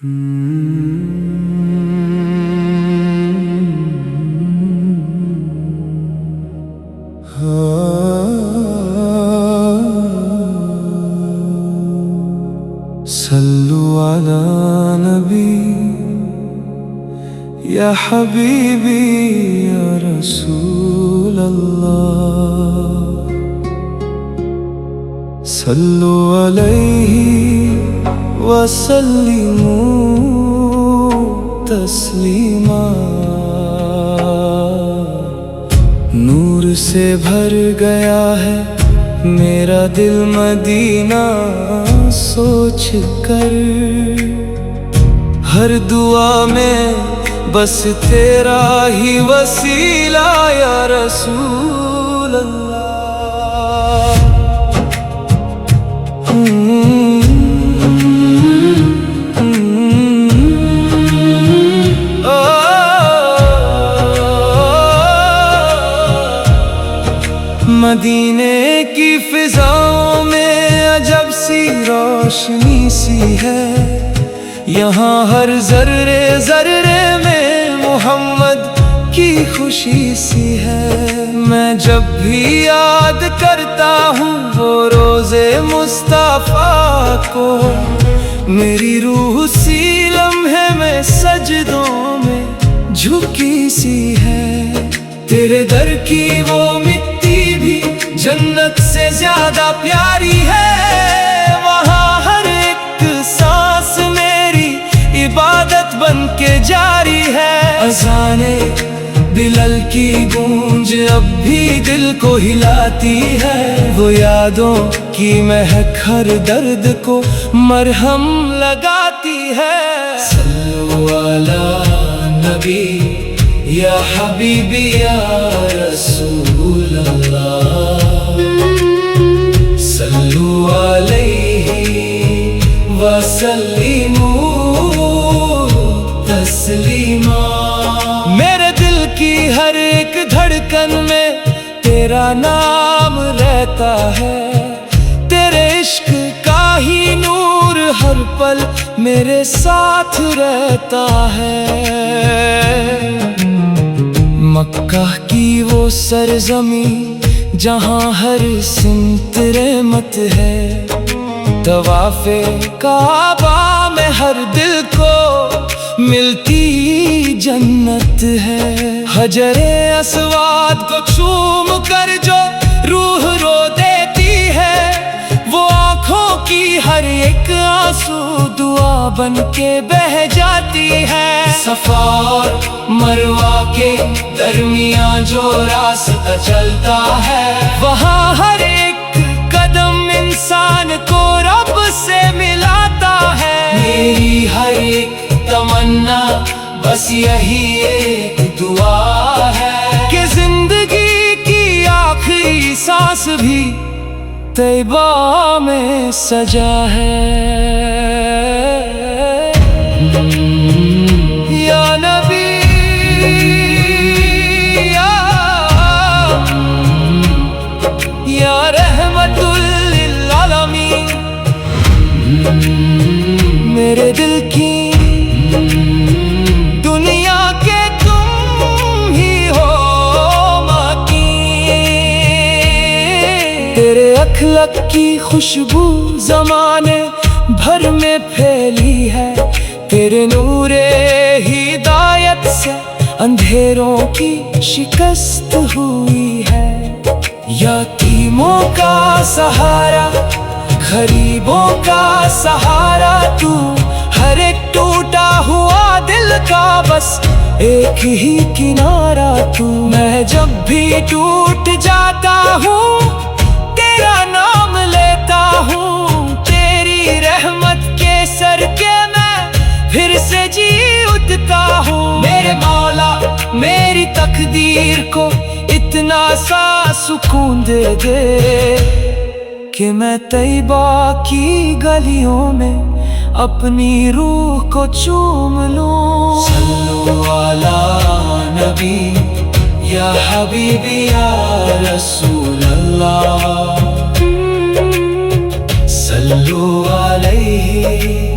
صلوا على نبی یا حبیبی یا رسول اللہ، صلوا علیہ وسلموا تسلیما۔ نور سے بھر گیا ہے میرا دل مدینہ سوچ کر، ہر دعا میں بس تیرا ہی وسیلہ یا رسول اللہ۔ مدینے کی فضاؤں میں عجب سی روشنی سی ہے، یہاں ہر ذرے ذرے میں محمد کی خوشی سی ہے۔ میں جب بھی یاد کرتا ہوں وہ روزے مصطفیٰ کو، میری روح سی لمحے میں سجدوں میں جھکی سی ہے۔ تیرے در کی وہ مٹی بھی جنت سے زیادہ پیاری ہے، وہاں ہر ایک سانس میری عبادت بن کے جاری ہے۔ اذانے بلال کی گونج اب بھی دل کو ہلاتی ہے، وہ یادوں کی مہک ہر درد کو مرہم لگاتی ہے۔ صلوا علی نبی یا حبیبی یا رسول اللہ، صلوا علیہ وسلموا تسلیما۔ میرے دل کی ہر ایک دھڑکن میں تیرا نام رہتا ہے، تیرے عشق کا ہی نور ہر پل میرے ساتھ رہتا ہے۔ مکہ کی وہ سرزمین جہاں ہر سمت رحمت ہے، طواف کعبہ میں ہر دل کو ملتی جنت ہے۔ حجر اسود کو چوم کر جو روح رو دیتی ہے، وہ آنکھوں کی ہر ایک آنسو دعا بن کے بہہ جاتی ہے۔ صفا اور مروہ کے درمیان جو راستہ چلتا ہے، وہاں ہر ایک قدم انسان کو رب سے ملاتا ہے۔ میری ہر ایک تمنا بس یہی ایک دعا ہے کہ زندگی کی آخری سانس بھی طیبہ میں سجا ہے۔ یا نبی یا رحمت للعالمین، میرے دل کی دنیا کے تم ہی ہو مکین، تیرے اخلاق کی خوشبو زمانے بھر میں پھیلی ہے، تیرے نور ہدایت سے اندھیروں کی شکست ہوئی ہے۔ یتیموں کا سہارا غریبوں کا سہارا تو، ہر ایک ٹوٹا ہوا دل کا بس ایک ہی کنارہ تو۔ میں جب بھی ٹوٹ جاتا ہوں تیرا نام لیتا ہوں، تیری رحمت کے سر کے میں پھر سے جی اٹھتا ہوں۔ میرے مولا میری تقدیر کو اتنا سا سکون دے دے کہ میں طیبہ کی گلیوں میں اپنی روح کو چوم لوں۔ صلوا علی نبی یا حبیبی یا رسول اللہ، صلوا علیہ